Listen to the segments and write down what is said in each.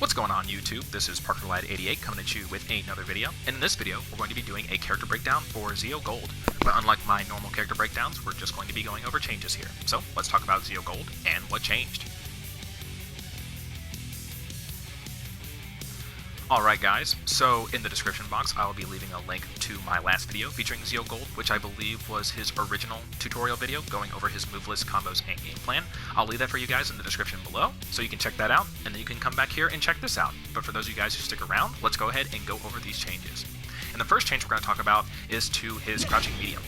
What's going on YouTube? This is ParkerLad88 coming at you with another video, and in this video we're going to be doing a character breakdown for Zeo Gold. But unlike my normal character breakdowns, we're just going to be going over changes here. So let's talk about Zeo Gold and what changed. Alright guys, so in the description box I will be leaving a link to my last video featuring Zeo Gold, which I believe was his original tutorial video going over his move list, combos, and game plan. I'll leave that for you guys in the description below, so you can check that out, and then you can come back here and check this out. But for those of you guys who stick around, let's go ahead and go over these changes. And the first change we're going to talk about is to his crouching medium.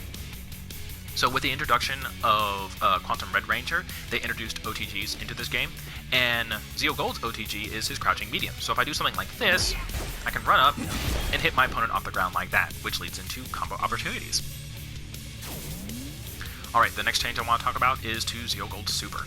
So with the introduction of Quantum Red Ranger, they introduced OTGs into this game, and Zeo Gold's OTG is his crouching medium. So if I do something like this, I can run up and hit my opponent off the ground like that, which leads into combo opportunities. Alright, the next change I want to talk about is to Zeo Gold's Super.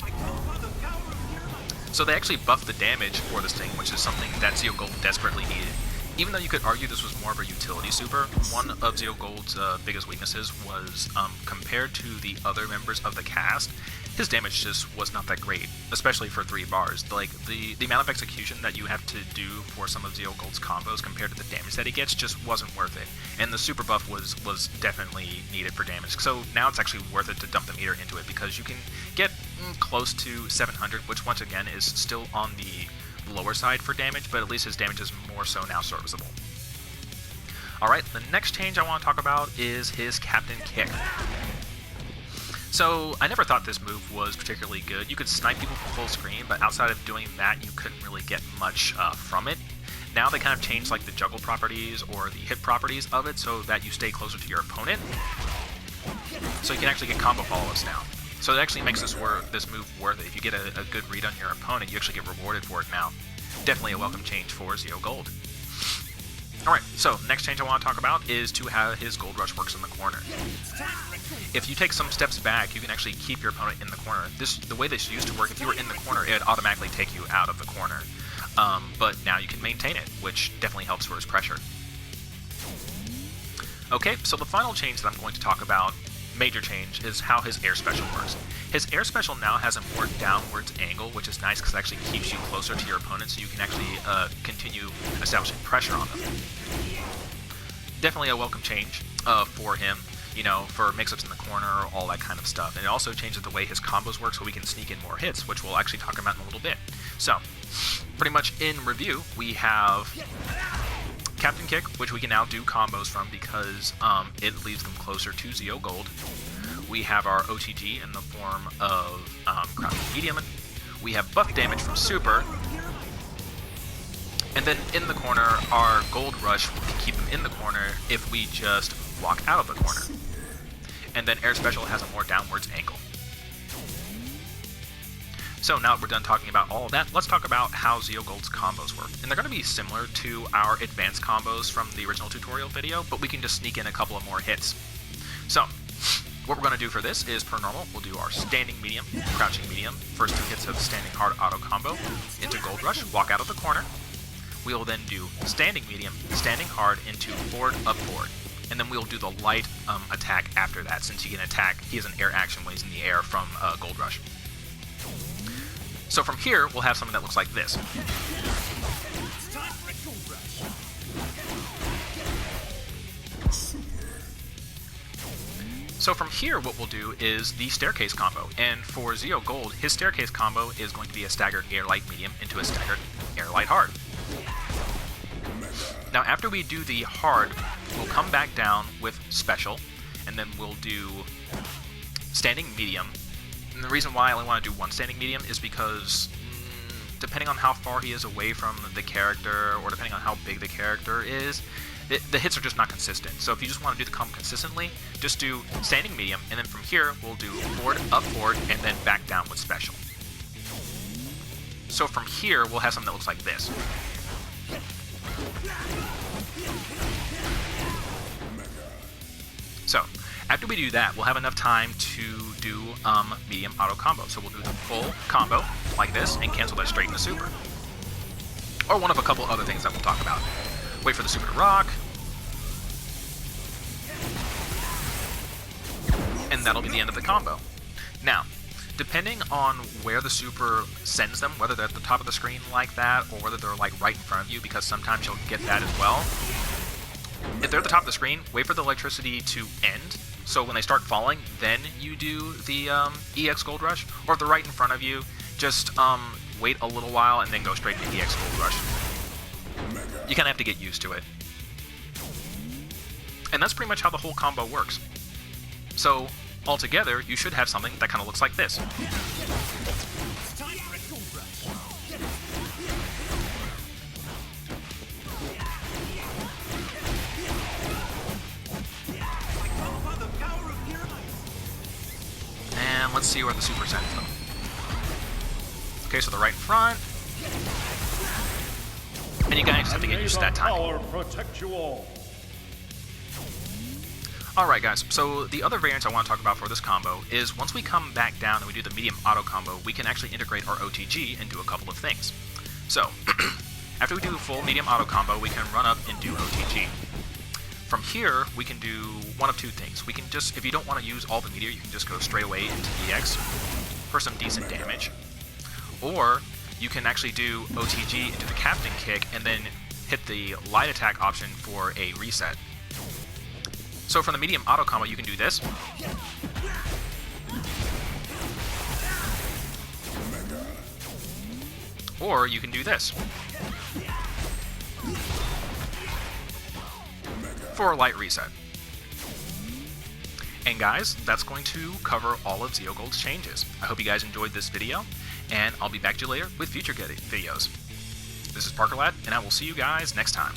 So they actually buffed the damage for this thing, which is something that Zeo Gold desperately needed. Even though you could argue this was more of a utility super, one of Zeo Gold's biggest weaknesses was compared to the other members of the cast, his damage just was not that great, especially for 3 bars. Like, the amount of execution that you have to do for some of Zeo Gold's combos compared to the damage that he gets just wasn't worth it. And the super buff was definitely needed for damage. So now it's actually worth it to dump the meter into it, because you can get close to 700, which once again is still on the lower side for damage, but at least his damage is more so now serviceable. Alright, the next change I want to talk about is his Captain Kick. So, I never thought this move was particularly good. You could snipe people from full screen, but outside of doing that, you couldn't really get much from it. Now they kind of changed like the juggle properties or the hit properties of it so that you stay closer to your opponent. So you can actually get combo follow-ups now. So it actually makes this move worth it. If you get a good read on your opponent, you actually get rewarded for it now. Definitely a welcome change for Zeo Gold. Alright, so next change I want to talk about is to how his Gold Rush works in the corner. If you take some steps back, you can actually keep your opponent in the corner. The way this used to work, if you were in the corner, it would automatically take you out of the corner. But now you can maintain it, which definitely helps for his pressure. Okay, so the final change that I'm going to talk about, major change, is how his air special works. His air special now has a more downwards angle, which is nice because it actually keeps you closer to your opponent, so you can actually continue establishing pressure on them. Definitely a welcome change for him, you know, for mix-ups in the corner, all that kind of stuff. And it also changes the way his combos work so we can sneak in more hits, which we'll actually talk about in a little bit. So, pretty much in review, we have Captain Kick, which we can now do combos from because it leaves them closer to Zeo Gold. We have our OTG in the form of Crouching Medium. We have buff damage from Super. And then in the corner, our Gold Rush can keep them in the corner if we just walk out of the corner. And then Air Special has a more downwards angle. So now that we're done talking about all of that, let's talk about how Zeo Gold's combos work. And they're going to be similar to our advanced combos from the original tutorial video, but we can just sneak in a couple of more hits. So, what we're going to do for this is, per normal, we'll do our Standing Medium, Crouching Medium, first 2 hits of Standing Hard Auto Combo, into Gold Rush, walk out of the corner. We will then do Standing Medium, Standing Hard, into Forward, Up, Forward. And then we'll do the light attack after that, since he can attack, he has an air action when he's in the air from Gold Rush. So from here, we'll have something that looks like this. So from here, what we'll do is the Staircase combo. And for Zeo Gold, his Staircase combo is going to be a staggered Air Light Medium into a staggered Air Light Hard. Now after we do the Hard, we'll come back down with Special, and then we'll do Standing Medium. And the reason why I only want to do one Standing Medium is because depending on how far he is away from the character, or depending on how big the character is, the hits are just not consistent. So if you just want to do the combo consistently, just do Standing Medium, and then from here we'll do Forward, Up, Forward, and then back down with Special. So from here we'll have something that looks like this. So, after we do that, we'll have enough time to do medium auto combo. So we'll do the full combo, like this, and cancel that straight into Super. Or one of a couple other things that we'll talk about. Wait for the Super to rock. And that'll be the end of the combo. Now, depending on where the super sends them, whether they're at the top of the screen like that, or whether they're like right in front of you, because sometimes you'll get that as well. If they're at the top of the screen, wait for the electricity to end, so when they start falling, then you do the EX Gold Rush, or if they're right in front of you, just wait a little while and then go straight to EX Gold Rush. You kind of have to get used to it. And that's pretty much how the whole combo works. So, altogether, you should have something that kind of looks like this. And let's see where the super sends them. Okay, so they're right in front. And you guys just have to get used to that timing. Alright guys, so the other variants I want to talk about for this combo is once we come back down and we do the medium auto combo, we can actually integrate our OTG and do a couple of things. So, after we do a full medium auto combo, we can run up and do OTG. From here, we can do one of two things. We can just, if you don't want to use all the meteor, you can just go straight away into EX for some decent damage. Or, you can actually do OTG into the Captain Kick and then hit the light attack option for a reset. So from the medium auto combo, you can do this. Or you can do this. For a light reset. And guys, that's going to cover all of Zeo Gold's changes. I hope you guys enjoyed this video, and I'll be back to you later with future videos. This is ParkerLad, and I will see you guys next time.